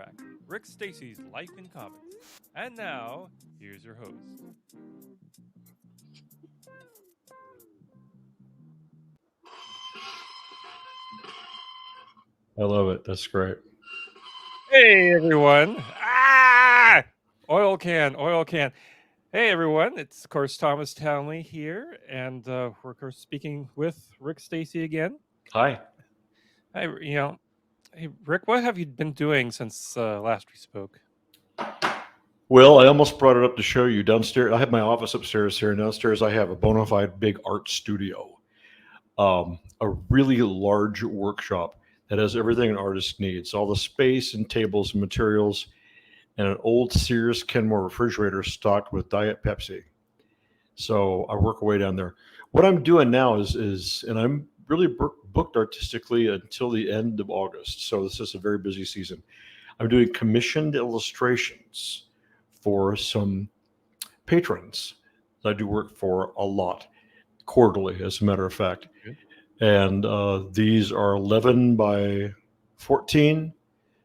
Track, Rick Stasi's Life in Comics. And now, here's your host. I love it. That's great. Hey, everyone. Oil can, oil can. Hey, everyone. It's, of course, Thomas Townley here. And we're, of course, speaking with Rick Stasi again. Hi. Hey, hey, Rick, what have you been doing since last we spoke? Well, I almost brought it up to show you downstairs. I have my office upstairs here, and downstairs I have a bona fide big art studio, a really large workshop that has everything an artist needs, all the space and tables and materials, and an old Sears Kenmore refrigerator stocked with Diet Pepsi. So I work away down there. What I'm doing now is and I'm really booked artistically until the end of August. So this is a very busy season. I'm doing commissioned illustrations for some patrons that I do work for a lot, quarterly, as a matter of fact. Good. And these are 11 by 14,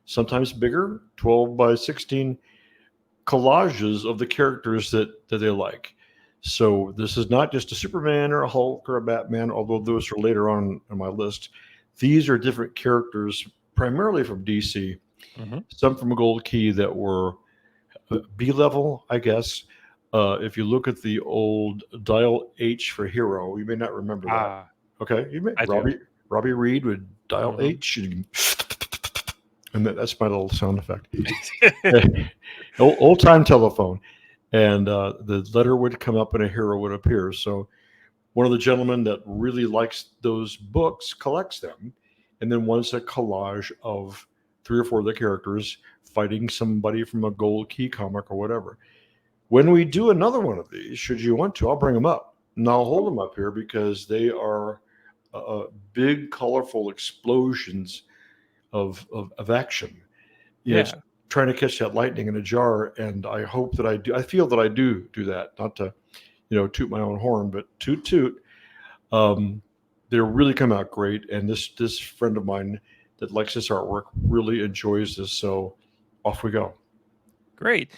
sometimes bigger, 12 by 16 collages of the characters that they like. So this is not just a Superman or a Hulk or a Batman, although those are later on my list. These are different characters, primarily from DC, Mm-hmm. some from Gold Key that were B level, I guess. If you look at the old Dial H for Hero, you may not remember that. Okay, you may I do. Robbie Reed with Dial Mhm. H, and that's my little sound effect. Old time telephone, and the letter would come up and a hero would appear. So one of the gentlemen that really likes those books collects them, and then wants a collage of three or four of the characters fighting somebody from a Gold Key comic or whatever. When we do another one of these, should you want to, I'll bring them up. And I'll hold them up here because they are big, colorful explosions of action. It's Yeah. trying to catch that lightning in a jar, and I hope that I do. I feel that I do that. Not to, toot my own horn, but toot toot. Um, they really come out great, and this friend of mine that likes this artwork really enjoys this. So off we go. Great.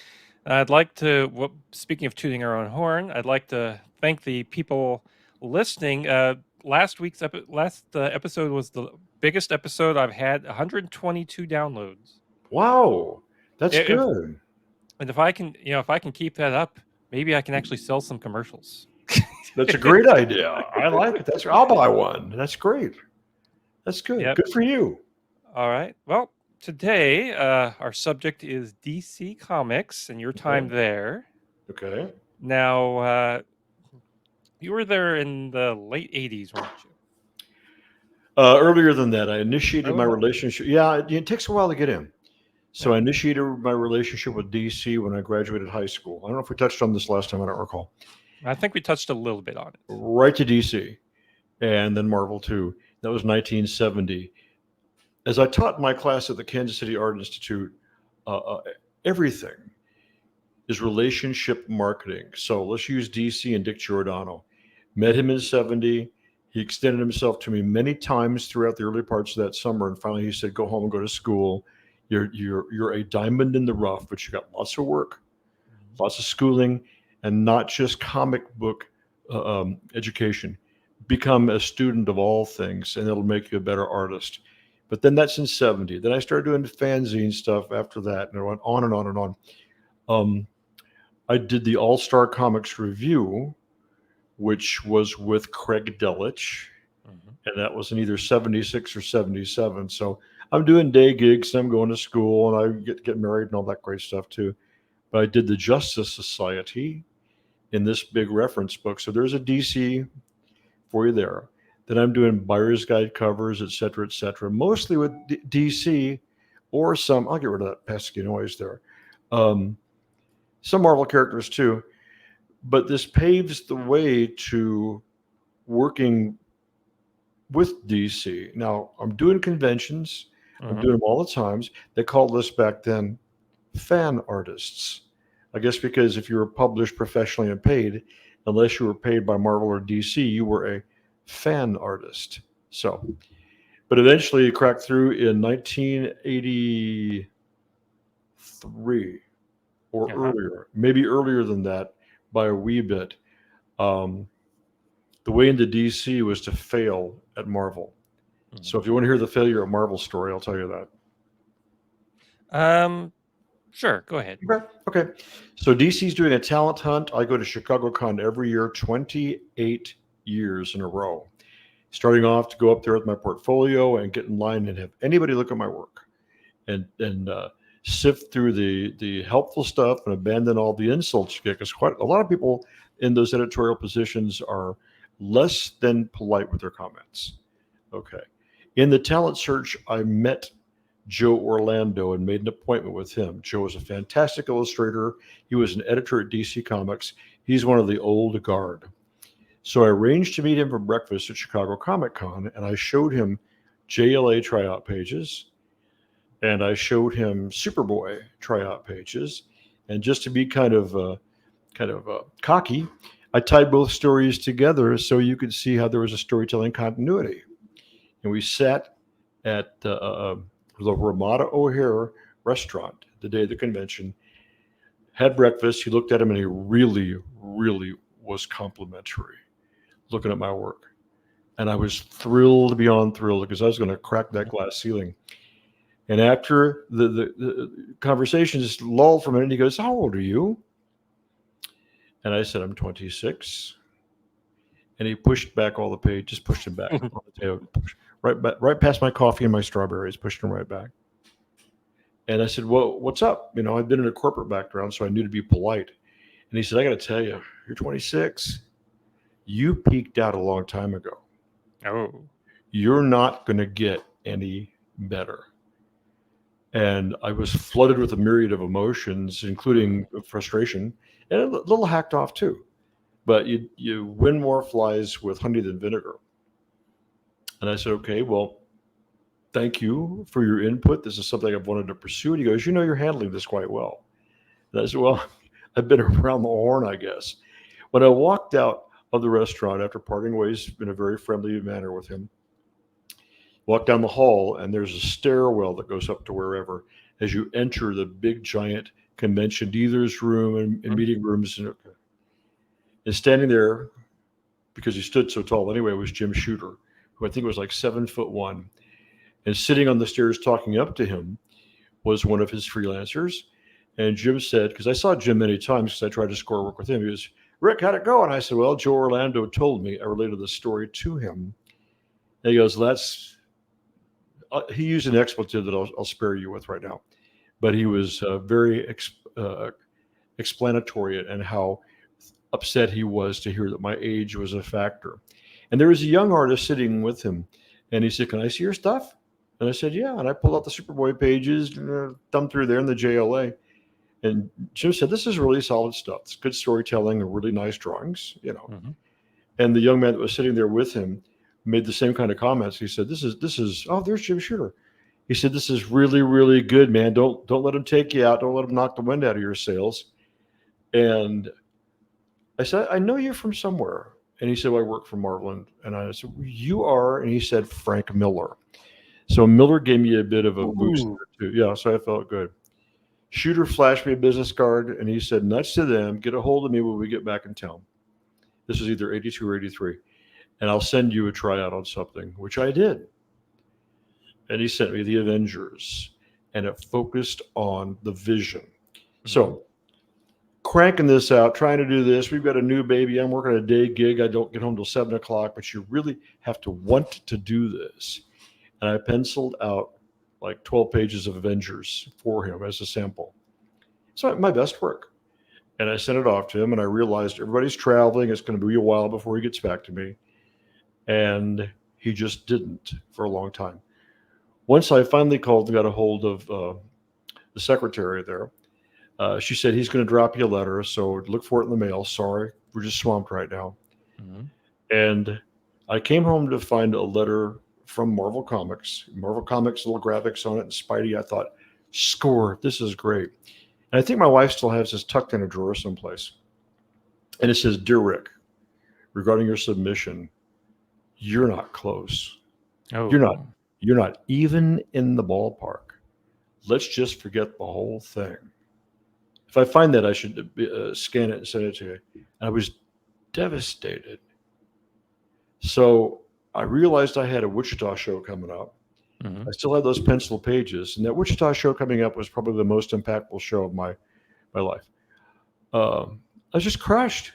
I'd like to, speaking of tooting our own horn, I'd like to thank the people listening. Last week's episode was the biggest episode I've had, 122 downloads. Wow, that's If good. and if I can, if I can keep that up, maybe I can actually sell some commercials. That's a great idea. I like it. I'll buy one. That's great. That's good. Yep. Good for you. All right. Well, today our subject is DC Comics and your time Okay. there. Okay. Now, you were there in the late 80s, weren't you? Earlier than that, I initiated my Oh, relationship. Yeah, it takes a while to get in. So yeah. I initiated my relationship with DC when I graduated high school. I don't know if we touched on this last time. I don't recall. I think we touched a little bit on it. Right to DC, and then Marvel too. That was 1970. As I taught my class at the Kansas City Art Institute, uh, uh, everything is relationship marketing. So let's use DC and Dick Giordano. Met him in 70. He extended himself to me many times throughout the early parts of that summer. And finally he said, go home and go to school. You're a diamond in the rough, but you got lots of work, Mhm. lots of schooling, and not just comic book education. Become a student of all things, and it'll make you a better artist. But then that's in 70. Then I started doing fanzine stuff after that, and it went on and on and on. Um, I did the All Star Comics Review, which was with Craig Delich, Mhm. and that was in either 76 or 77. So I'm doing day gigs, and I'm going to school, and I get married and all that great stuff too. But I did the Justice Society in this big reference book. So there's a DC for you there. Then I'm doing buyer's guide covers, et cetera, mostly with DC or some, I'll get rid of that pesky noise there. Um, some Marvel characters too. But this paves the way to working with DC. Now, I'm doing conventions, I'm Mhm. doing them all the times. They called this back then fan artists. I guess because if you were published professionally and paid, unless you were paid by Marvel or DC, you were a fan artist. So, but eventually it cracked through in 1980. 3 or Uh-huh. earlier, maybe earlier than that by a wee bit. Um, the way into DC was to fail at Marvel. So Mhm. if you want to hear the failure at Marvel story, I'll tell you that. Um, sure, go ahead. Okay. Okay. So DC's doing a talent hunt. I go to Chicago Con every year, 28 years in a row. Starting off to go up there with my portfolio and get in line and have anybody look at my work and sift through the helpful stuff and abandon all the insults you get, because quite a lot of people in those editorial positions are less than polite with their comments. Okay. In the talent search, I met Joe Orlando and made an appointment with him. Joe is a fantastic illustrator. He was an editor at DC Comics. He's one of the old guard. So I arranged to meet him for breakfast at Chicago Comic Con, and I showed him JLA tryout pages, and I showed him Superboy tryout pages, and just to be kind of cocky, I tied both stories together so you could see how there was a storytelling continuity. And we sat at the Ramada O'Hare restaurant the day of the convention, had breakfast. He looked at him and he really, really was complimentary looking at my work. And I was thrilled beyond thrilled because I was going to crack that glass ceiling. And after the conversation just lulled for a minute, he goes, "How old are you?" And I said, "I'm 26." And he pushed back all the pages, pushed them back on the table, right past my coffee and my strawberries, pushed them right back. And I said, "Well, what's up?" I'd been in a corporate background, so I knew to be polite. And he said, "I got to tell you, you're 26. You peaked out a long time ago. Oh. You're not going to get any better." And I was flooded with a myriad of emotions, including frustration and a little hacked off too. But you win more flies with honey than vinegar. And I said, "Okay, well, thank you for your input. This is something I've wanted to pursue." And he goes, "You're handling this quite well." And I said, "Well, I've been around the horn, I guess." When I walked out of the restaurant after parting ways in a very friendly manner with him, walked down the hall, and there's a stairwell that goes up to wherever as you enter the big giant convention dealers room and Mhm. meeting rooms. And standing there, because he stood so tall anyway, was Jim Shooter, who I think was like 7'1". And sitting on the stairs talking up to him was one of his freelancers. And Jim said, because I saw Jim many times because I tried to score work with him, he goes, "Rick, how'd it go?" And I said, "Well, Joe Orlando told me." I related the story to him. And he goes, he used an expletive that I'll spare you with right now. But he was very explanatory and how upset he was to hear that my age was a factor. And there was a young artist sitting with him, and he said, "Can I see your stuff?" And I said, "Yeah." And I pulled out the Superboy pages, thumbed through there in the JLA. And Jim said, "This is really solid stuff. It's good storytelling and really nice drawings. Mhm. And the young man that was sitting there with him made the same kind of comments. He said, "This is oh, there's Jim Shooter." He said, "This is really, really good, man. Don't let him take you out. Don't let him knock the wind out of your sails." And I said, "I know you from somewhere." And he said, "Well, I work for Marvel." And I said, "Well, you are?" And he said, "Frank Miller." So Miller gave me a bit of a boost Ooh. there too. Yeah, so I felt good. Shooter flashed me a business card and he said, "Nuts to them. Get a hold of me when we get back in town." This was either 82 or 83. "And I'll send you a tryout on something," which I did. And he sent me the Avengers, and it focused on the Vision. Mhm. So cranking this out, trying to do this. We've got a new baby. I'm working a day gig. I don't get home till 7 o'clock, but you really have to want to do this. And I penciled out like 12 pages of Avengers for him as a sample. So my best work. And I sent it off to him, and I realized everybody's traveling. It's going to be a while before he gets back to me. And he just didn't for a long time. Once I finally called and got a hold of the secretary there, she said, "He's going to drop you a letter, so look for it in the mail. Sorry, we're just swamped right now." Mhm. And I came home to find a letter from Marvel Comics. Marvel Comics, little graphics on it, and Spidey. I thought, score, this is great. And I think my wife still has this tucked in a drawer someplace. And it says, "Dear Rick, regarding your submission, you're not close. You're not Oh. you're not even in the ballpark. Let's just forget the whole thing. If I find that, I should scan it and send it to you. And I was devastated. So I realized I had a Wichita show coming up. Hmm. I still had those pencil pages, and that Wichita show coming up was probably the most impactful show of my life. I was just crushed.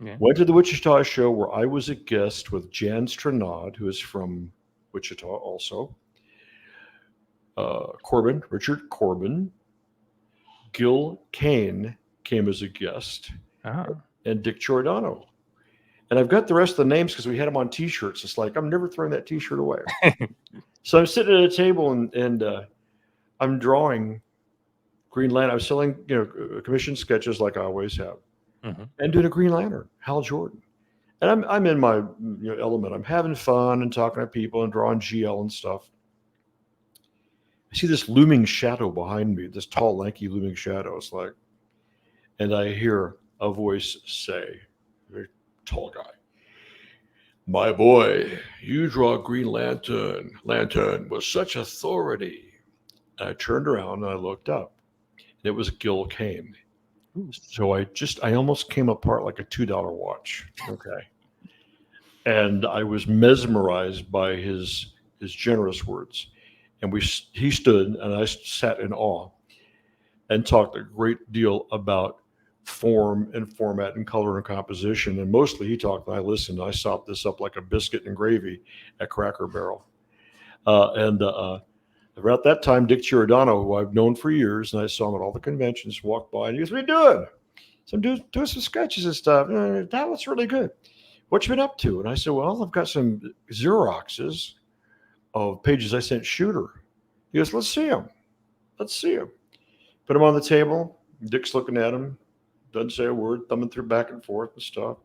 Yeah. Went to the Wichita show where I was a guest with Jan Stranad, who is from Wichita also. Richard Corbin, Gil Kane came as a guest, Ah. and Dick Giordano. And I've got the rest of the names because we had them on T-shirts. It's like I'm never throwing that T-shirt away. So I'm sitting at a table and I'm drawing Green Lantern. I was selling, commissioned sketches like I always have, Hmm. and doing a Green Lantern, Hal Jordan. And I'm in my element. I'm having fun and talking to people and drawing GL and stuff. I see this looming shadow behind me, this tall, lanky looming shadow. It's like, and I hear a voice say, very tall guy, "My boy, you draw Green Lantern with such authority." And I turned around and I looked up. And it was Gil Kane. Ooh. So I almost came apart like a $2 watch. Okay. And I was mesmerized by his generous words. And he stood and I sat in awe and talked a great deal about form and format and color and composition. And mostly he talked and I listened. I sopped this up like a biscuit and gravy at Cracker Barrel. And about that time, Dick Giordano, who I've known for years, and I saw him at all the conventions, walked by and he goes, "What are you doing?" So I'm doing some sketches and stuff. That looks really good. What you been up to? And I said, "Well, I've got some Xeroxes of pages I sent Shooter." He goes, "Let's see them. Let's see them." Put them on the table. Dick's looking at them, doesn't say a word, thumbing through back and forth and stuff.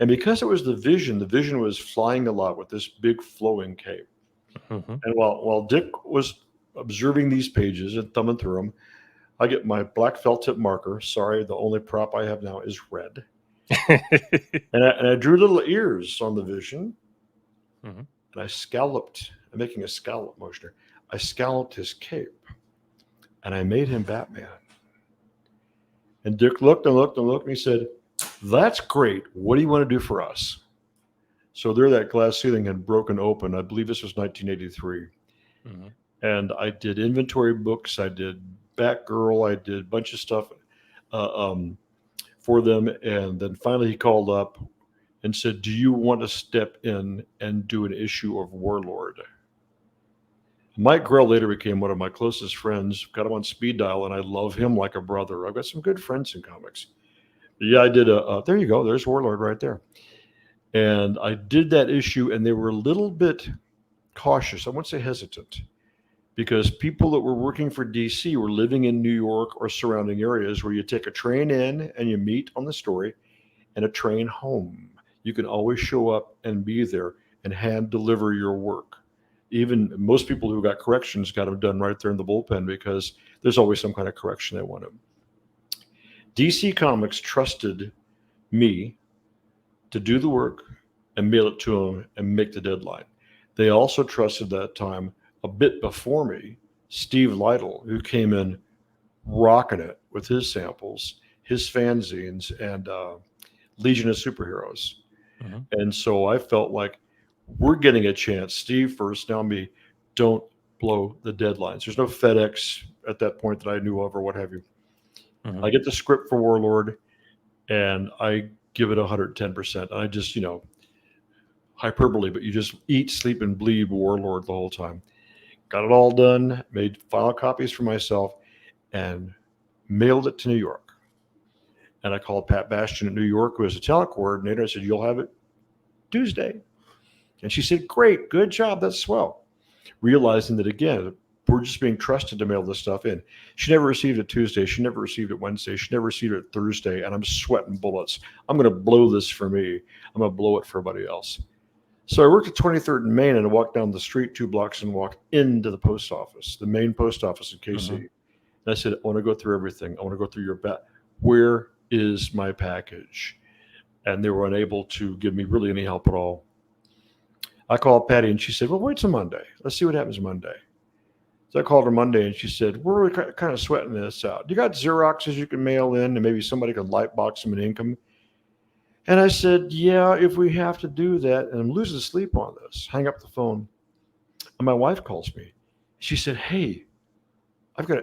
And because it was the vision was flying a lot with this big flowing cape. Hmm. And while Dick was observing these pages and thumbing through them, I get my black felt tip marker. Sorry, the only prop I have now is red. And I drew little ears on the vision, Hmm. and I scalloped. I'm making a scallop motion. I scalloped his cape, and I made him Batman. And Dick looked and looked and looked, and he said, "That's great. What do you want to do for us?" So there, that glass ceiling had broken open. I believe this was 1983. Hmm. And I did inventory books. I did Batgirl. I did a bunch of stuff uh, um, for them. And then finally he called up and said, "Do you want to step in and do an issue of Warlord?" Mike Grell later became one of my closest friends. Got him on speed dial, and I love him like a brother. I've got some good friends in comics. Yeah, I did there you go. There's Warlord right there. And I did that issue, and they were a little bit cautious. I won't say hesitant, because people that were working for DC were living in New York or surrounding areas where you take a train in and you meet on the story and a train home. You can always show up and be there and hand deliver your work. Even most people who got corrections got them done right there in the bullpen because there's always some kind of correction they wanted. DC Comics trusted me to do the work and mail it to them and make the deadline. They also trusted that time a bit before me, Steve Lytle, who came in rocking it with his samples, his fanzines, and Legion of Superheroes. Hmm. And so I felt like we're getting a chance. Steve first, now me. Don't blow the deadlines. There's no FedEx at that point that I knew of or what have you. Hmm. I get the script for Warlord and I give it 110%. I just, hyperbole, but you just eat, sleep, and bleed Warlord the whole time. Got it all done, made final copies for myself, and mailed it to New York. And I called Pat Bastian at New York, who was a talent coordinator. I said, "You'll have it Tuesday." And she said, "Great, good job, that's swell." Realizing that, again, we're just being trusted to mail this stuff in. She never received it Tuesday. She never received it Wednesday. She never received it Thursday. And I'm sweating bullets. I'm going to blow this for me. I'm going to blow it for everybody else. So I worked at 23rd and Main and I walked down the street 2 blocks and walked into the post office, the main post office in KC. Hmm. And I said, "I want to go through everything. I want to go through your Where is my package?" And they were unable to give me really any help at all. I called Patty and she said, "Well, wait till Monday. Let's see what happens Monday." So I called her Monday and she said, we're kind of sweating this out. You got Xeroxes you can mail in and maybe somebody can lightbox them and ink them? And I said, yeah, if we have to do that. And I'm losing sleep on this. Hang up the phone. And my wife calls me. She said, hey,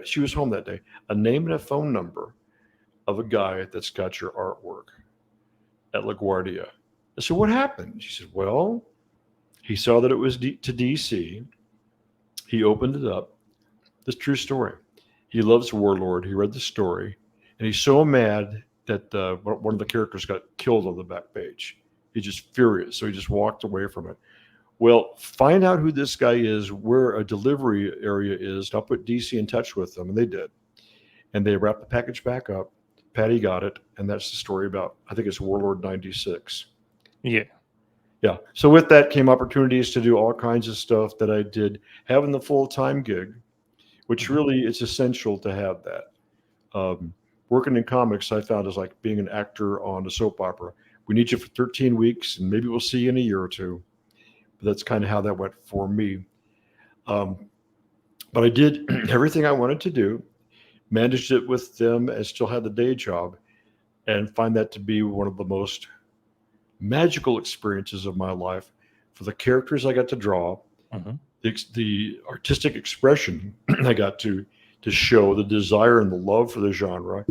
she was home that day, a name and a phone number of a guy that's got your artwork at LaGuardia. I said, what happened? She said, well, he saw that it was to DC. He opened it up. This true story. He loves Warlord. He read the story, and he's so mad that one of the characters got killed on the back page. He's just furious, so he just walked away from it. Well, find out who this guy is, where a delivery area is. I'll put DC in touch with them, and they did. And they wrapped the package back up. Patty got it, and that's the story about, I think it's Warlord 96. Yeah. Yeah. So with that came opportunities to do all kinds of stuff that I did. Having the full-time gig, which Mhm. really it's essential to have that. Working in comics, I found is like being an actor on a soap opera. We need you for 13 weeks, and maybe we'll see you in a year or two. But that's kind of how that went for me. Um, but I did everything I wanted to do, managed it with them, and still had the day job, and find that to be one of the most magical experiences of my life for the characters I got to draw, Mhm. the artistic expression I got to show, the desire and the love for the genre,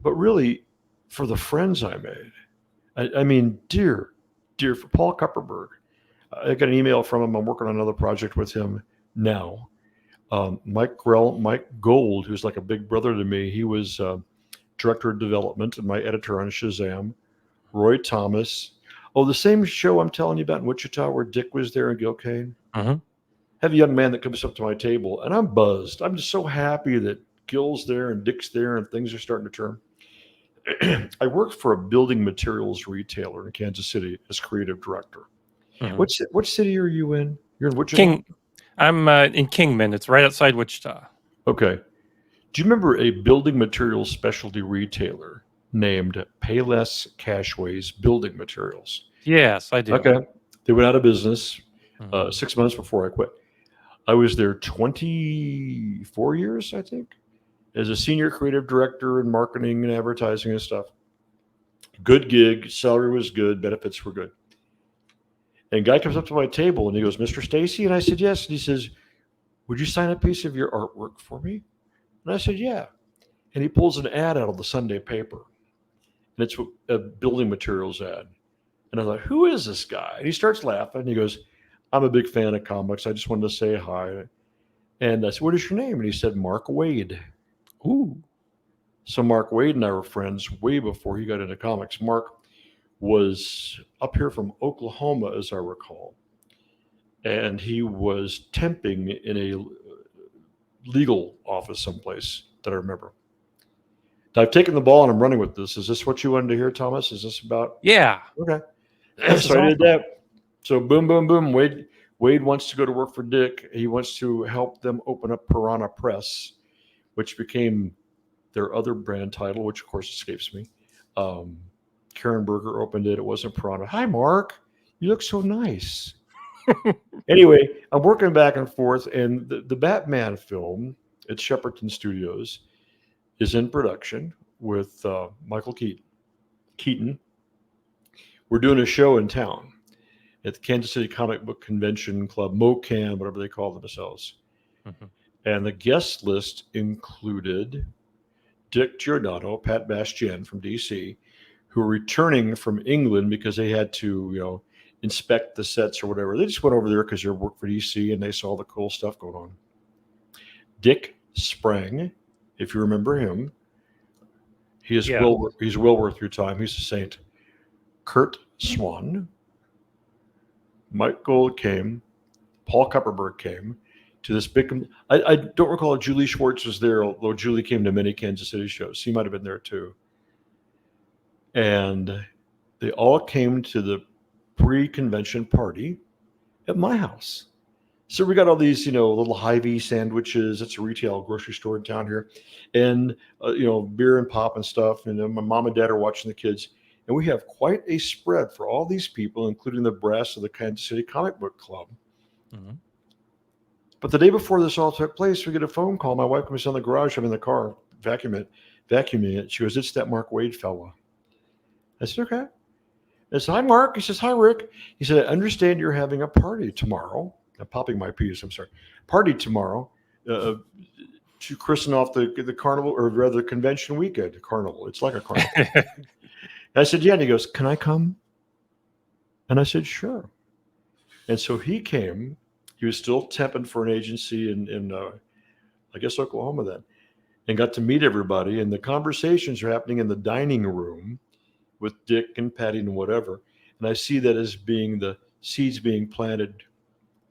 but really for the friends I made. I mean, dear, for Paul Kupperberg. I got an email from him. I'm working on another project with him now. Mike Gold, who's like a big brother to me, he was director of development and my editor on Shazam. Roy Thomas. Oh, the same show I'm telling you about in Wichita where Dick was there and Gil Kane. Mhm. Have a young man that comes up to my table and I'm buzzed. I'm just so happy that Gil's there and Dick's there and things are starting to turn. I worked for a building materials retailer in Kansas City as creative director. Mhm. What city are you in? You're in Wichita? King. I'm in Kingman. It's right outside Wichita. Okay. Do you remember a building materials specialty retailer named Payless Cashways Building Materials? Yes, I do. Okay. They went out of business Mhm. 6 months before I quit. I was there 24 years, I think, as a senior creative director in marketing and advertising and stuff. Good gig, salary was good, benefits were good. And a guy comes up to my table and he goes, Mr. Stasi? And I said, yes. And he says, would you sign a piece of your artwork for me? And I said, yeah. And he pulls an ad out of the Sunday paper. And it's a building materials ad. And I thought, who is this guy? And he starts laughing. He goes, I'm a big fan of comics. I just wanted to say hi. And I said, what is your name? And he said, Mark Wade. Ooh. So Mark Wade and I were friends way before he got into comics. Mark was up here from Oklahoma, as I recall. And he was temping in a legal office someplace that I remember. I've taken the ball and I'm running with this. Is this what you wanted to hear, Thomas? Is this about? Yeah. Okay. This is So I did awesome. that. So boom, boom, boom. Wade wants to go to work for Dick. He wants to help them open up Piranha Press, which became their other brand title, which of course escapes me. Um, Karen Berger opened it. It wasn't Piranha. Hi, Mark. You look so nice. Anyway, I'm working back and forth, and the Batman film at Shepperton Studios is in production with Michael Keaton. We're doing a show in town at the Kansas City Comic Book Convention Club, MoCan, whatever they call themselves. Mhm. And the guest list included Dick Giordano, Pat Bastian from DC, who are returning from England because they had to, inspect the sets or whatever. They just went over there because they work for DC and they saw the cool stuff going on. Dick Sprang, if you remember him, Yeah. he's well worth your time. He's a saint. Kurt Swan, Mike Gold came, Paul Kupperberg came to this big. I don't recall if Julie Schwartz was there, although Julie came to many Kansas City shows. He might have been there too. And they all came to the pre-convention party at my house. So we got all these, little Hy-Vee sandwiches. It's a retail grocery store in town here, and beer and pop and stuff. And then my mom and dad are watching the kids, and we have quite a spread for all these people, including the brass of the Kansas City Comic Book Club. Mhm. But the day before this all took place, we get a phone call. My wife was in the garage. I'm in the car vacuuming it. She goes, "It's that Mark Wade fella." I said, "Okay." I said, "Hi, Mark." He says, "Hi, Rick." He said, "I understand you're having a party tomorrow." I'm popping my piece. I'm sorry. Party tomorrow uh, to christen off the carnival, or rather the convention weekend. Carnival. It's like a carnival. And I said, "Yeah." And he goes, "Can I come?" And I said, "Sure." And so he came. He was still temping for an agency in I guess, Oklahoma then, and got to meet everybody. And the conversations are happening in the dining room with Dick and Patty and whatever. And I see that as being the seeds being planted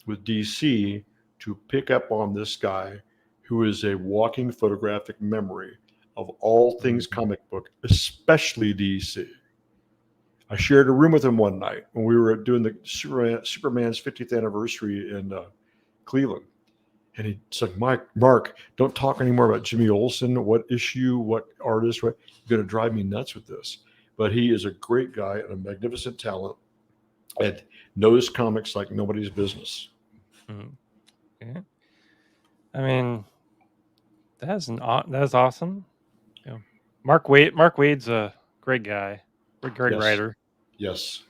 with DC to pick up on this guy who is a walking photographic memory of all things Mhm. comic book, especially DC. I shared a room with him one night when we were doing the Superman's 50th anniversary in Cleveland. And he said, Mark, don't talk anymore about Jimmy Olsen, what issue, what artist, what, you're going to drive me nuts with this. But he is a great guy and a magnificent talent and knows comics like nobody's business. Mhm. Okay. I mean, that is awesome. You know, Mark Wade's a great guy, great Yes, writer. yes.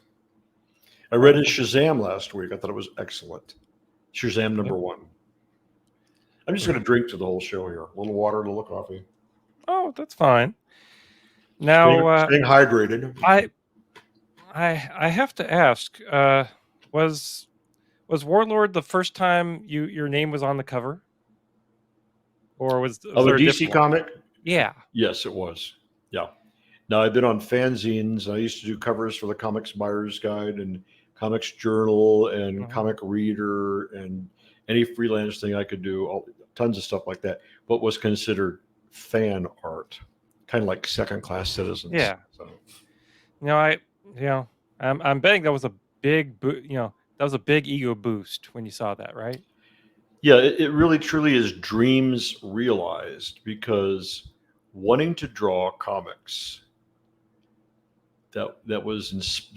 I read his Wonderful. Shazam last week. I thought it was excellent. Shazam Yep. #1. I'm just going Mhm. to drink to the whole show here. A little water, a little coffee. Oh, that's fine. Staying, Now, staying hydrated. I I have to ask, was Warlord the first time your name was on the cover, or was Of a there a DC different one? comic? Yeah. Yes, it was. Yeah. Now I've been on fanzines. I used to do covers for the Comics Buyer's Guide and Comics Journal and Mhm. Comic Reader and any freelance thing I could do, tons of stuff like that. What was considered fan art, kind of like second class citizens. Yeah. So You know, you know, I'm betting that was a that was a big ego boost when you saw that, right? yeah, it really truly is dreams realized because wanting to draw comics that was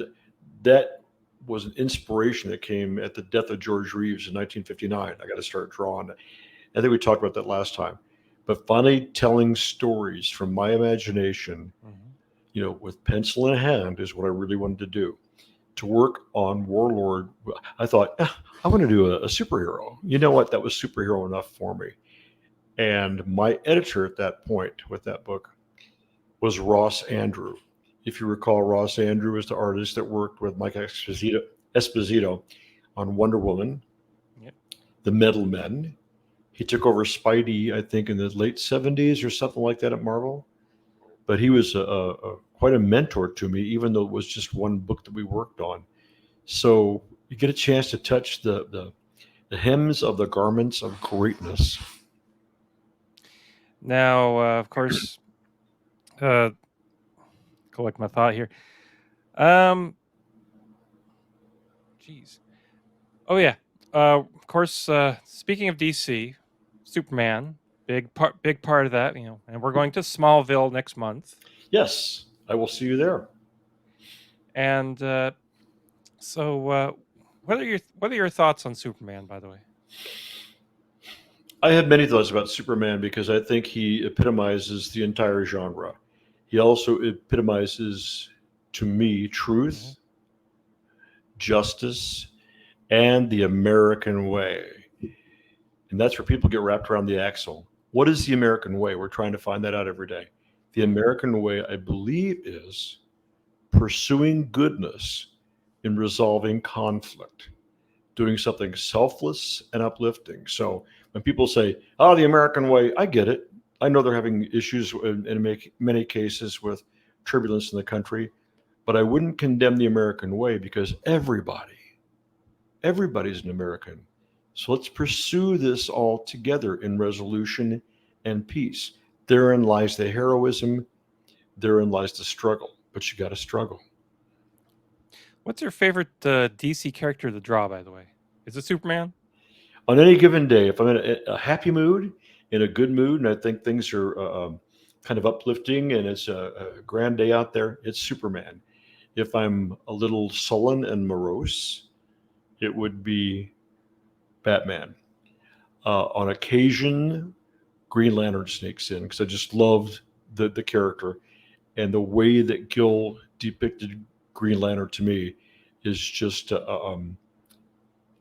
that was an inspiration that came at the death of George Reeves in 1959. I got to start drawing. I think we talked about that last time. But finally, telling stories from my imagination, Mhm. with pencil in hand, is what I really wanted to do. To work on Warlord, I thought, I want to do a superhero. You know what? That was superhero enough for me. And my editor at that point with that book was Ross Andrew. If you recall, Ross Andrew was the artist that worked with Mike Esposito on Wonder Woman, Yep. The Metal Men. He took over Spidey, I think, in the late 70s or something like that at Marvel. But he was quite a mentor to me, even though it was just one book that we worked on. So you get a chance to touch the hems of the garments of greatness. Now, of course, uh, collect my thought here. Um, Jeez. Oh yeah. Of course. Speaking of DC, Superman, big part of that. And we're going to Smallville next month. Yes, I will see you there. And so, what are your thoughts on Superman? By the way. I have many thoughts about Superman because I think he epitomizes the entire genre. He also epitomizes, to me, Hmm. truth, justice, and the American way. And that's where people get wrapped around the axle. What is the American way? We're trying to find that out every day. The Hmm. American way, I believe, is pursuing goodness in resolving conflict, doing something selfless and uplifting. So when people say, "Oh, the American way," I get it. I know they're having issues in many cases with turbulence in the country, but I wouldn't condemn the American way because everybody's an American. So let's pursue this all together in resolution and peace. Therein lies the heroism, therein lies the struggle, but you got to struggle. What's your favorite DC character to draw? By the way, is it Superman? On any given day, if I'm in a happy mood, in a good mood, and I think things are kind of uplifting and it's a grand day out there, it's Superman. If I'm a little sullen and morose, it would be Batman. On occasion, Green Lantern sneaks in because I just loved the character, and the way that Gil depicted Green Lantern to me is just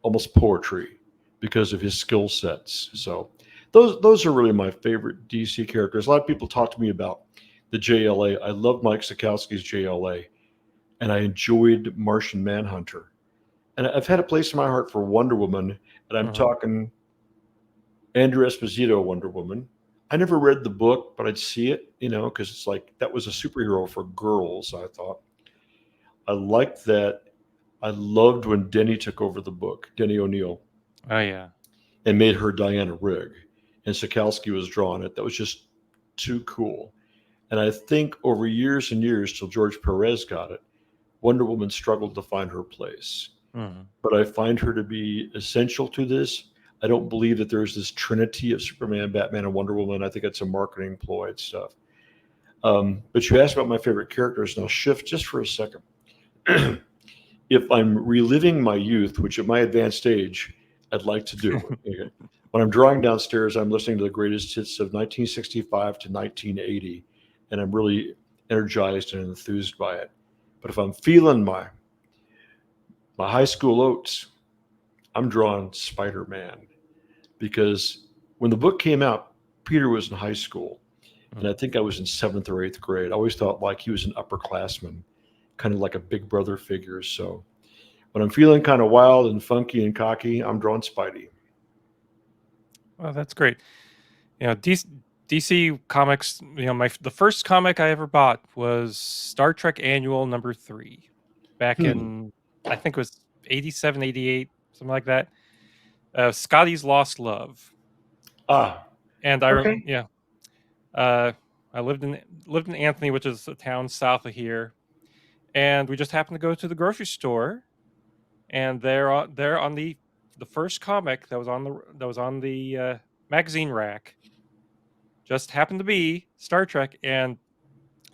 almost poetry because of his skill sets. So those are really my favorite DC characters. A lot of people talk to me about the JLA. I love Mike Sikowski's JLA, and I enjoyed Martian Manhunter. And I've had a place in my heart for Wonder Woman, and I'm Mhm. talking Andrew Esposito Wonder Woman. I never read the book, but I'd see it, because it's like that was a superhero for girls. I thought I liked that. I loved when Denny took over the book, Denny O'Neil, Oh yeah. and made her Diana Rigg, and Sikowski was drawing it. That was just too cool. And I think over years and years, till George Perez got it, Wonder Woman struggled to find her place. Mhm. But I find her to be essential to this. I don't believe that there's this trinity of Superman, Batman, and Wonder Woman. I think it's a marketing ploy and stuff. But you asked about my favorite characters, and I'll shift just for a second. If I'm reliving my youth, which at my advanced age, I'd like to do. Okay. When I'm drawing downstairs, I'm listening to the greatest hits of 1965 to 1980, and I'm really energized and enthused by it. But if I'm feeling my high school oats, I'm drawing Spider Man because when the book came out, Peter was in high school, and I Mhm. think I was in seventh or eighth grade. I always thought like he was an upperclassman, kind of like a big brother figure. So when I'm feeling kind of wild and funky and cocky, I'm drawing Spidey. Well, that's great. DC Comics. The first comic I ever bought was Star Trek Annual #3, back Hmm. in, I think it was 87, 88, something like that. Scotty's Lost Love, Ah, and okay. yeah, uh, I lived in Anthony, which is a town south of here, and we just happened to go to the grocery store, and there on the first comic that was on the magazine rack just happened to be Star Trek, and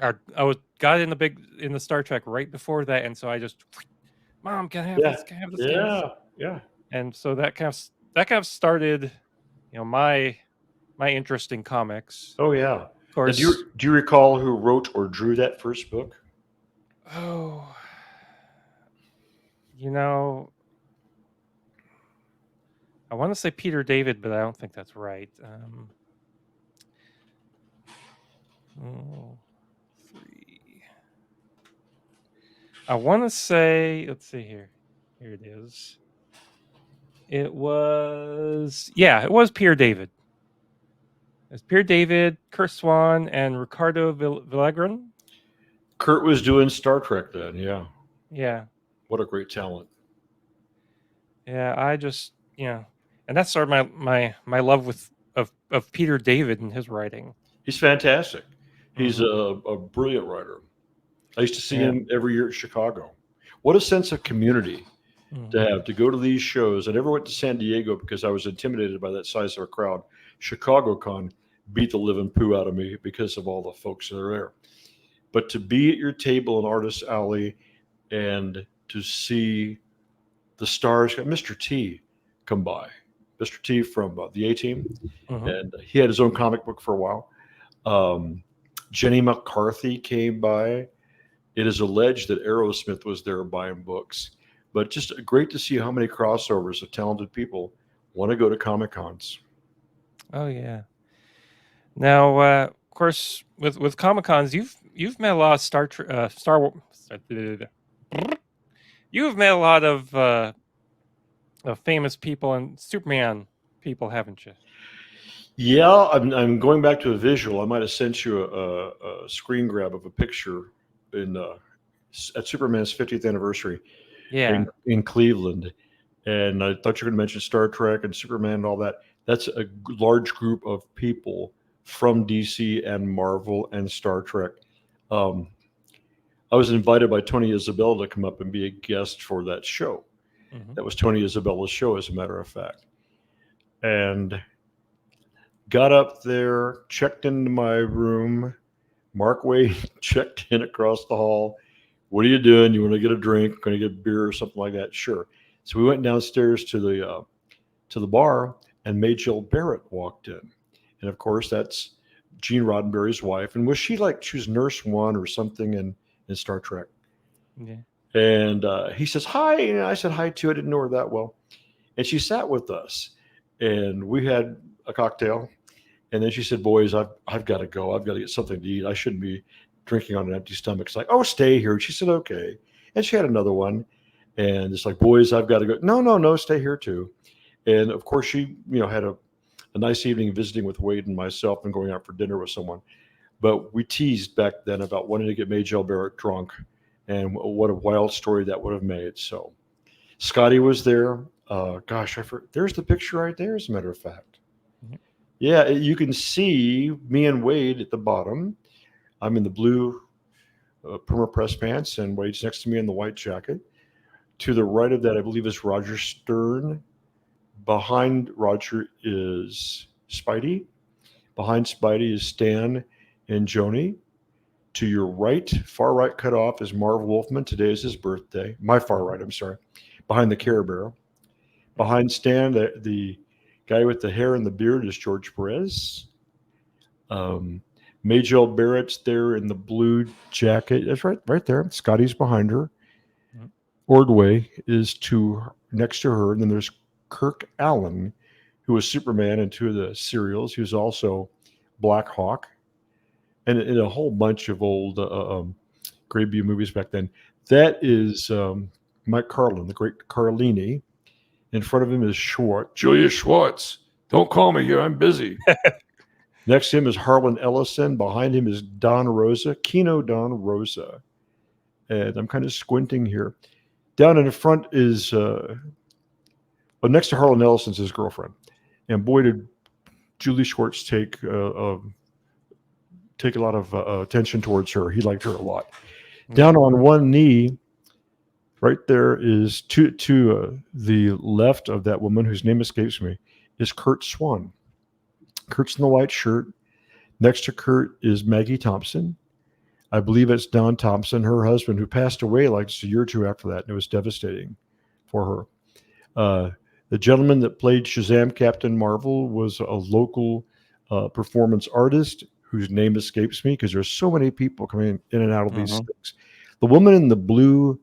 I was got in the Star Trek right before that, and so I just, Mom, can I have Yeah, this? Can I have this? Can I have this? yeah, yeah. And so that kind of started, my interest in comics. Oh yeah. Of Now, course. do you recall who wrote or drew that first book? Oh, you know, I want to say Peter David, but I don't think that's right. Oh, three. I want to say, let's see here. Here it is. It was Peter David. It's Peter David, Kurt Swan, and Ricardo Villegren. Kurt was doing Star Trek then. Yeah. Yeah, What a great talent. yeah. And that started my love of Peter David and his writing. He's fantastic. He's Hmm. a brilliant writer. I used to see Yeah. him every year at Chicago. What a sense of community to Hmm. have to go to these shows. I never went to San Diego because I was intimidated by that size of a crowd. Chicago Con beat the living poo out of me because of all the folks that are there. But to be at your table in Artist Alley and to see the stars, Mr. T come by, Mr. T from the A Team, Hmm. and he had his own comic book for a while. Um, Jenny McCarthy came by. It is alleged that Aerosmith was there buying books, but just great to see how many crossovers of talented people want to go to Comic Cons. Oh yeah. Now, of course, with Comic Cons, you've met a lot of Star Wars. You've met a lot of famous people and Superman people, haven't you? Yeah, I'm going back to a visual. I might have sent you a screen grab of a picture in at Superman's 50th anniversary Yeah. in Cleveland, and I thought you were going to mention Star Trek and Superman and all that. That's a large group of people from DC and Marvel and Star Trek. Um, I was invited by Tony Isabella to come up and be a guest for that show. Hmm. That was Tony Isabella's show, as a matter of fact. And got up there, checked into my room. Mark Wade checked in across the hall. What are you doing? You want to get a drink? Going to get beer or something like that? Sure. So we went downstairs to the bar, and May Jill Barrett walked in. And of course, that's Gene Roddenberry's wife. And was she like, she was Nurse One or something in Star Trek? Yeah. And he says, hi. And I said hi too. I didn't know her that well. And she sat with us and we had a cocktail. And then she said, boys, I've got to go. I've got to get something to eat. I shouldn't be drinking on an empty stomach. It's like, oh, stay here. And she said, okay. And she had another one. And it's like, boys, I've got to go. No, no, no, stay here too. And of course, she, had a nice evening visiting with Wade and myself and going out for dinner with someone. But we teased back then about wanting to get Majel Barrett drunk, and what a wild story that would have made. So Scotty was there. Gosh, there's the picture right there, as a matter of fact. Mhm. Yeah, you can see me and Wade at the bottom. I'm in the blue perma-press pants, and Wade's next to me in the white jacket. To the right of that, I believe, is Roger Stern. Behind Roger is Spidey. Behind Spidey is Stan and Joni. To your right, far right cut off, is Marv Wolfman. Today is his birthday. My far right, I'm sorry. Behind the Care Bear. Behind Stan, the guy with the hair and the beard is George Perez. Majel Barrett's there in the blue jacket. That's right there. Scotty's behind her. Mhm. Ordway is next to her. And then there's Kirk Allen, who was Superman in two of the serials. He was also Black Hawk, and in a whole bunch of old Grayview movies back then. That is Mike Carlin, the great Carlini. In front of him is Schwartz, Julius Schwartz. Don't call me here. I'm busy. Next to him is Harlan Ellison. Behind him is Don Rosa, Kino Don Rosa. And I'm kind of squinting here. Down in the front is, next to Harlan Ellison's his girlfriend. And boy, did Julie Schwartz take a lot of attention towards her. He liked her a lot. Yeah. Down on one knee, right there is to the left of that woman whose name escapes me, is Kurt Swan. Kurt's in the white shirt. Next to Kurt is Maggie Thompson. I believe it's Don Thompson, her husband, who passed away like just a year or two after that, and it was devastating for her. The gentleman that played Shazam Captain Marvel was a local performance artist whose name escapes me because there's so many people coming in and out of these things. The woman in the blue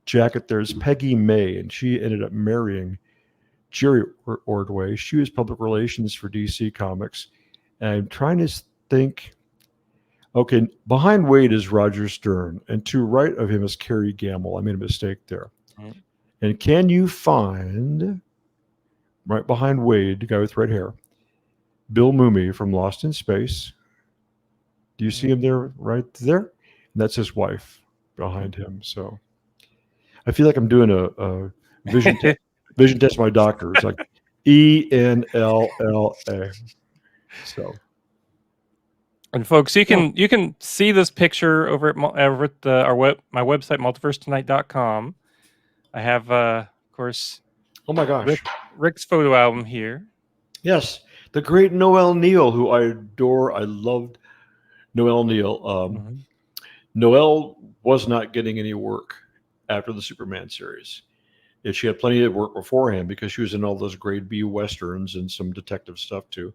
jacket there is Peggy May, and she ended up marrying Jerry Ordway. She was public relations for DC Comics. And I'm trying to think. Okay, behind Wade is Roger Stern, and to right of him is Carrie Gamble. I made a mistake there. Mhm. And can you find, right behind Wade, the guy with red hair, Bill Mumy from Lost in Space? Do you see him there, right there? And that's his wife behind him. So I feel like I'm doing a vision test my doctor. It's like ENLLA. So And folks, you can see this picture over at my website multiversetonight.com. I have of course oh my gosh. Rick's photo album here. Yes, the great Noel Neal, who I adore. I loved Noel Neal. Noel was not getting any work after the Superman series. She had plenty of work beforehand because she was in all those grade B westerns and some detective stuff too.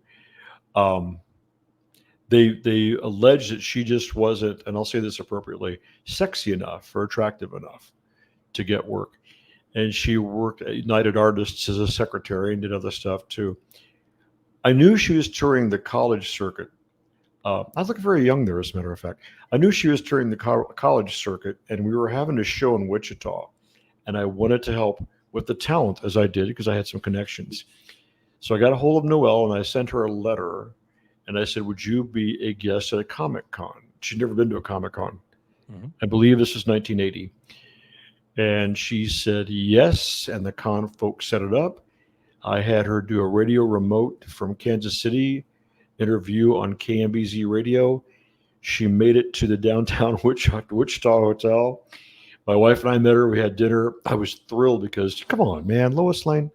They allege that she just wasn't, and I'll say this appropriately, sexy enough or attractive enough to get work. And she worked at United Artists as a secretary and did other stuff too. I knew she was touring the college circuit. I was looking very young there, as a matter of fact. I knew she was touring the college circuit, and we were having a show in Wichita. And I wanted to help with the talent, as I did, because I had some connections. So I got a hold of Noelle, and I sent her a letter. And I said, would you be a guest at a Comic Con? She'd never been to a Comic Con. I believe this was 1980. And she said yes, and the con folks set it up. I had her do a radio remote from Kansas City, interview on KMBZ radio. She made it to the downtown Wichita Hotel. My wife and I met her. We had dinner. I was thrilled because, come on, man, Lois Lane.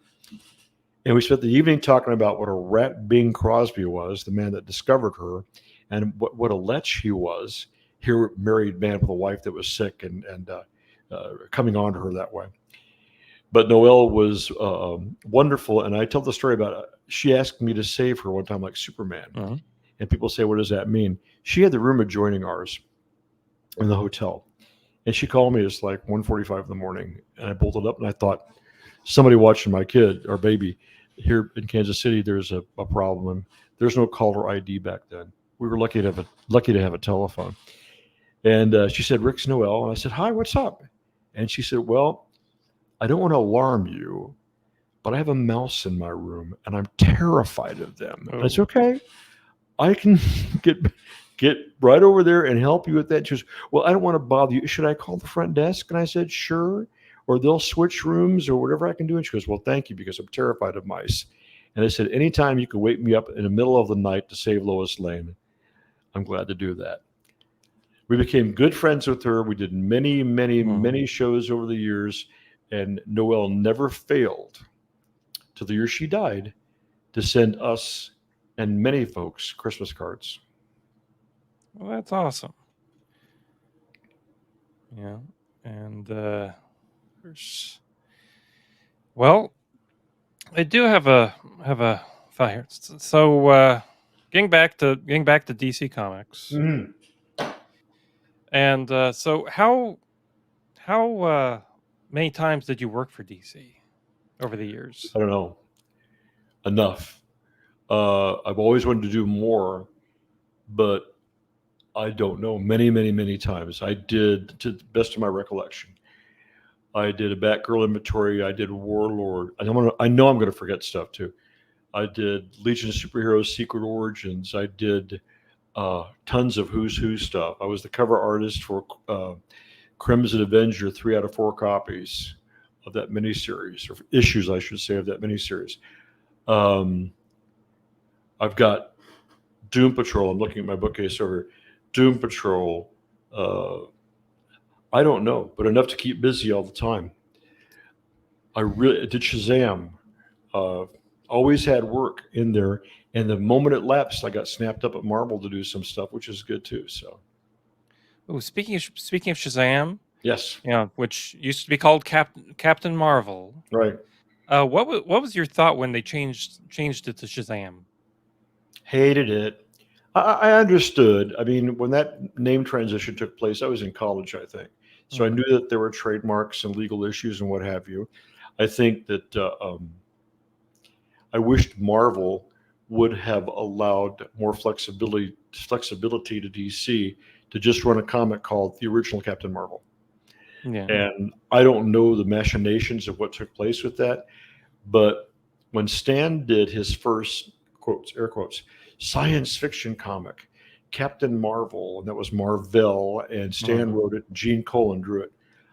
And we spent the evening talking about what a rat Bing Crosby was, the man that discovered her, and what a lech he was. Here, married man with a wife that was sick and coming on to her that way. But Noelle was wonderful, and I tell the story about she asked me to save her one time, like Superman. Mhm. And people say, what does that mean? She had the room adjoining ours in the hotel. And she called me. It's like 1:45 in the morning. And I bolted up and I thought, somebody watching my kid or baby here in Kansas City, there's a problem. There's no caller ID back then. We were lucky to have a telephone. And she said, Rick's Noel. And I said, hi, what's up? And she said, well, I don't want to alarm you, but I have a mouse in my room and I'm terrified of them. And it's Oh. okay. I can get get right over there and help you with that. She goes, well, I don't want to bother you. Should I call the front desk? And I said, sure. Or they'll switch rooms or whatever I can do. And she goes, well, thank you because I'm terrified of mice. And I said, anytime you can wake me up in the middle of the night to save Lois Lane, I'm glad to do that. We became good friends with her. We did many, many, Mhm. many shows over the years. And Noelle never failed till the year she died to send us and many folks Christmas cards. Well, that's awesome. Yeah. And there's, well, I do have a thought here. So getting back to DC Comics, Mm-hmm. and so how many times did you work for DC over the years? I don't know, enough. I've always wanted to do more, but I don't know. Many, many, many times. I did, to the best of my recollection, I did a Batgirl inventory. I did Warlord. I know I'm going to forget stuff too. I did Legion of Superheroes Secret Origins. I did tons of Who's Who stuff. I was the cover artist for Crimson Avenger, 3 out of 4 copies of that miniseries, or issues, I should say, of that miniseries. Um, I've got Doom Patrol. I'm looking at my bookcase over here. Doom Patrol. Uh, I don't know, but enough to keep busy all the time. I really did Shazam. Uh, Always had work in there, and the moment it lapsed, I got snapped up at Marvel to do some stuff, which is good too. So Oh, speaking of Shazam, yes, which used to be called Captain Marvel. right. What was your thought when they changed it to Shazam? Hated it. I understood. I mean, when that name transition took place, I was in college, I think. So I Hmm. knew that there were trademarks and legal issues and what have you. I think that I wished Marvel would have allowed more flexibility to DC to just run a comic called the original Captain Marvel. Yeah. And I don't know the machinations of what took place with that, but when Stan did his first quotes, air quotes, science fiction comic, Captain Marvel, and that was Marvel, and Stan Hmm. wrote it, and Gene Colan drew it.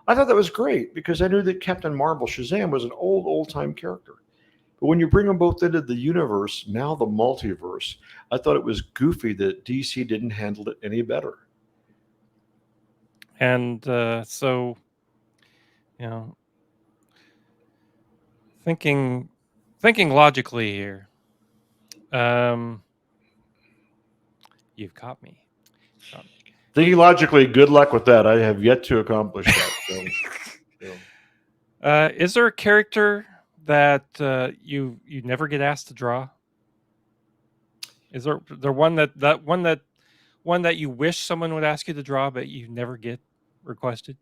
I thought that was great because I knew that Captain Marvel, Shazam, was an old time character. But when you bring them both into the universe, now the multiverse, I thought it was goofy that DC didn't handle it any better. And so, you know, thinking thinking logically here, um, you've caught me. Caught me. Thinking logically, good luck with that. I have yet to accomplish that. So, you know. Is there a character that you never get asked to draw? Is there one that you wish someone would ask you to draw, but you never get requested?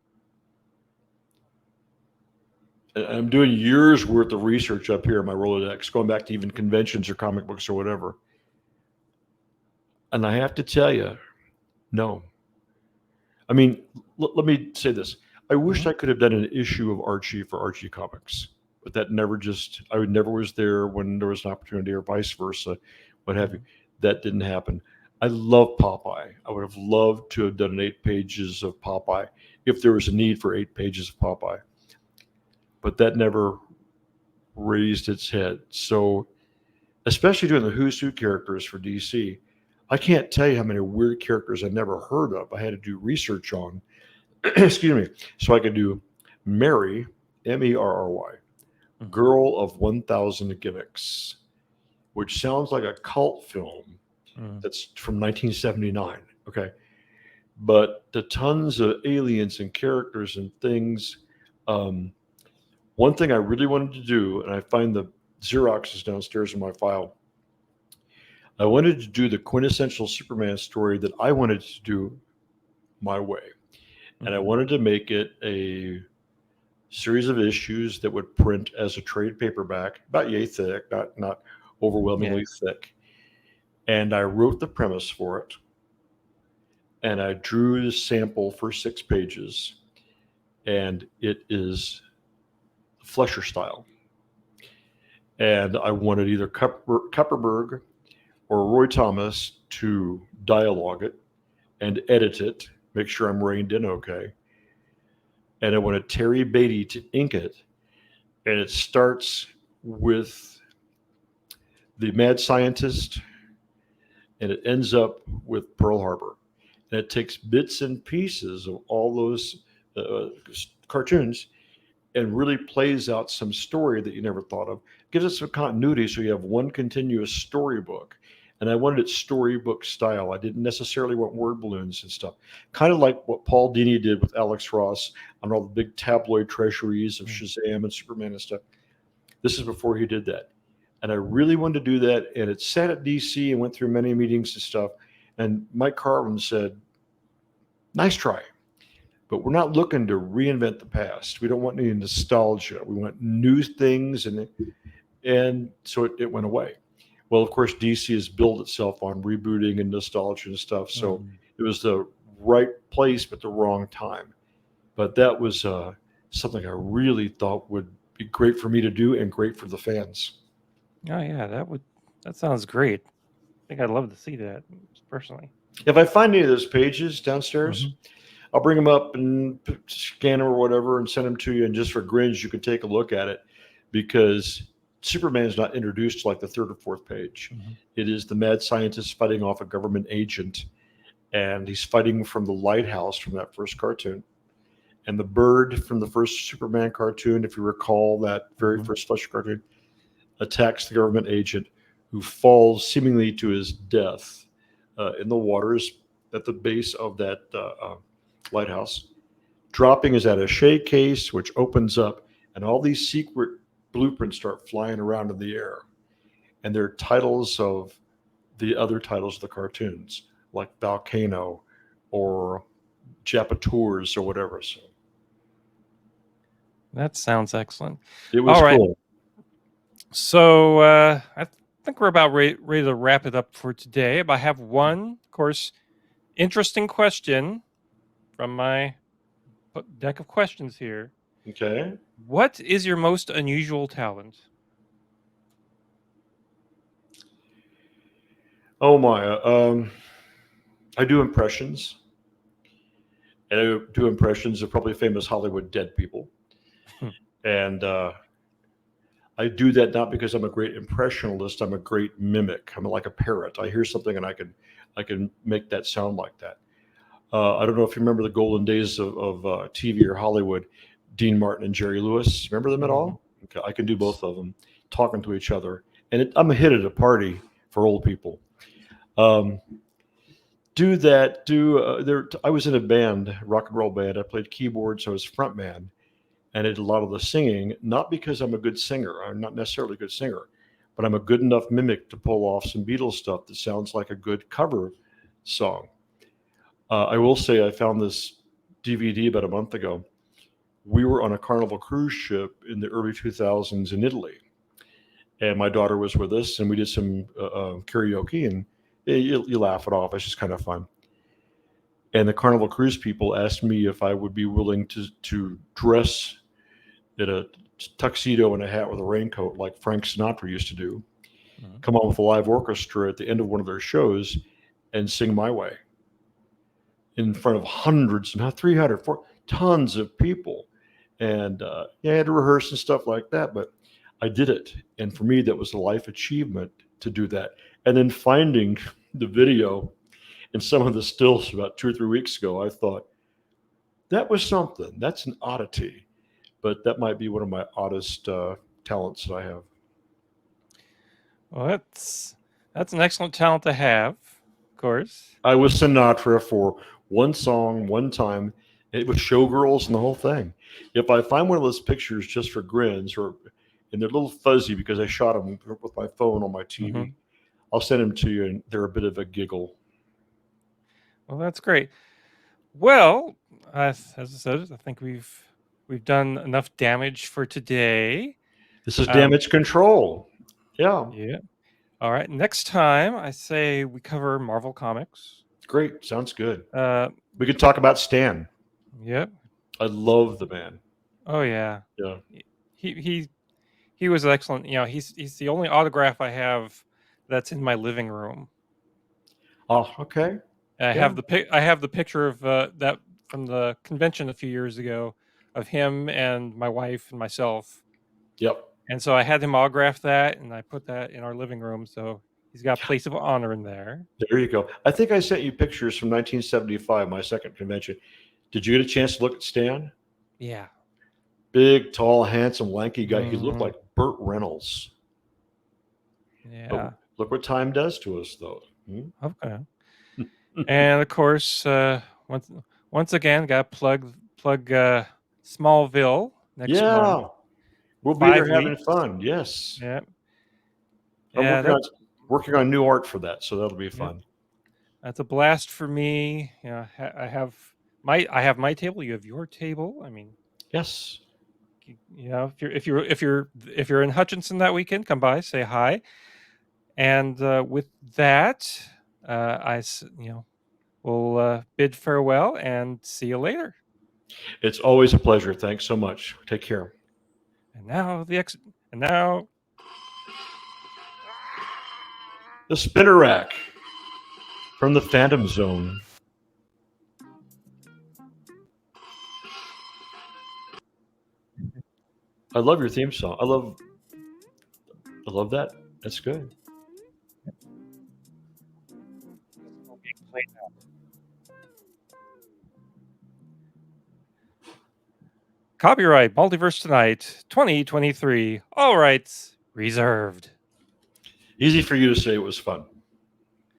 I'm doing years worth of research up here in my Rolodex, going back to even conventions or comic books or whatever. And I have to tell you, no. I mean, let me say this. I wished Hmm. I could have done an issue of Archie for Archie Comics, but that never just, I would never was there when there was an opportunity or vice versa, what have you. Hmm. That didn't happen. I love Popeye. I would have loved to have done 8 pages of Popeye if there was a need for 8 pages of Popeye, but that never raised its head. So, especially doing the Who's Who characters for DC, I can't tell you how many weird characters I never heard of. I had to do research on, excuse me, so I could do Mary, Merry, Hmm. Girl of 1,000 Gimmicks, which sounds like a cult film Hmm. that's from 1979. Okay. But the tons of aliens and characters and things. Um, One thing I really wanted to do, and I find Xerox is downstairs in my file. I wanted to do the quintessential Superman story that I wanted to do my way. And I Mhm. wanted to make it a series of issues that would print as a trade paperback, about yay thick, not Yeah. overwhelmingly thick. And I wrote the premise for it, and I drew the sample for 6 pages, and it is Fleischer style. And I wanted either Kupperberg or Roy Thomas to dialogue it and edit it, make sure I'm reined in okay. And I wanted Terry Beatty to ink it, and it starts with the mad scientist, and it ends up with Pearl Harbor. And it takes bits and pieces of all those uh, cartoons and really plays out some story that you never thought of. Gives it some continuity so you have one continuous storybook. And I wanted it storybook style. I didn't necessarily want word balloons and stuff. Kind of like what Paul Dini did with Alex Ross on all the big tabloid treasuries of Mm. Shazam and Superman and stuff. This is before he did that. And I really wanted to do that. And it sat at DC and went through many meetings and stuff. And Mike Carlin said, nice try, but we're not looking to reinvent the past. We don't want any nostalgia. We want new things, and so it went away. Well, of course, DC has built itself on rebooting and nostalgia and stuff, so Mhm. it was the right place but the wrong time. But that was something I really thought would be great for me to do and great for the fans. Oh yeah, that sounds great. I think I'd love to see that personally. If I find any of those pages downstairs, Hmm. I'll bring them up and scan them or whatever and send them to you. And just for grins, you can take a look at it because Superman's not introduced to like the third or fourth page. Hmm. It is the mad scientist fighting off a government agent, and he's fighting from the lighthouse from that first cartoon. And the bird from the first Superman cartoon, if you recall that very Hmm. first Flesh cartoon, attacks the government agent who falls seemingly to his death in the waters at the base of that lighthouse. Dropping his attaché case, which opens up, and all these secret blueprints start flying around in the air. And they're titles of the other titles of the cartoons, like Volcano or Japatours or whatever. So That sounds excellent. it All was right, cool. so I think we're about ready to wrap it up for today. But I have one, of course, interesting question from my deck of questions here. Okay. What is your most unusual talent? Oh my. I do impressions, and I do impressions of probably famous Hollywood dead people. And I do that not because I'm a great impressionist. I'm a great mimic. I'm like a parrot. I hear something and I can make that sound like that. I don't know if you remember the golden days of TV or Hollywood. Dean Martin and Jerry Lewis. Remember them at Hmm. all? Okay, I can do both of them, talking to each other, and I'm a hit at a party for old people. Um, do that. Do there? I was in a band, rock and roll band. I played keyboards. So I was front man, and I did a lot of the singing. Not because I'm a good singer. I'm not necessarily a good singer, but I'm a good enough mimic to pull off some Beatles stuff that sounds like a good cover song. I will say I found this DVD about a month ago. We were on a Carnival cruise ship in the early 2000s in Italy, and my daughter was with us, and we did some karaoke, and you laugh it off. It's just kind of fun. And the Carnival cruise people asked me if I would be willing to dress in a tuxedo and a hat with a raincoat like Frank Sinatra used to do, Hmm. come on with a live orchestra at the end of one of their shows and sing my way in front of hundreds, not 300, tons of people. And yeah, I had to rehearse and stuff like that, but I did it. And for me, that was a life achievement to do that. And then finding the video and some of the stills about 2 or 3 weeks ago, I thought, that was something. That's an oddity. But that might be one of my oddest talents that I have. Well, that's an excellent talent to have, of course. I was Sinatra for one song, one time. It was Showgirls and the whole thing. If I find one of those pictures just for grins, or and they're a little fuzzy because I shot them with my phone on my TV. Mhm. I'll send them to you, and they're a bit of a giggle. Well, that's great. Well, as I said, I think we've done enough damage for today. This is damage control. Yeah, Yeah. All right. Next time, I say we cover Marvel Comics. great. Sounds good. Uh, We could talk about Stan. yep. I love the man. Oh yeah. Yeah. He was excellent. You know, he's the only autograph I have that's in my living room. Oh, okay. I Yeah. have the picture of that from the convention a few years ago of him and my wife and myself. Yep. And so I had him autograph that, and I put that in our living room. So he's got a place of honor in there. There you go. I think I sent you pictures from 1975, my second convention. Did you get a chance to look at Stan? Yeah. Big, tall, handsome, lanky guy. He looked Mhm. like Burt Reynolds. Yeah. But look what time does to us, though. Okay. And of course, once again, got plug Smallville next month. Yeah. We'll be 5 there having weeks. fun. Yes. Yeah. I'm Yeah. working on new art for that, so that'll be Yep. fun. That's a blast for me. You know, I have my table. You have your table. I mean, Yes. you know, if you're in Hutchinson that weekend, come by, say hi. And with that, we'll bid farewell and see you later. It's always a pleasure. Thanks so much. Take care. And now the Spinner Rack from the Phantom Zone. I love your theme song. I love that. That's good. Copyright Multiverse Tonight 2023. All rights reserved. Easy for you to say. It was fun.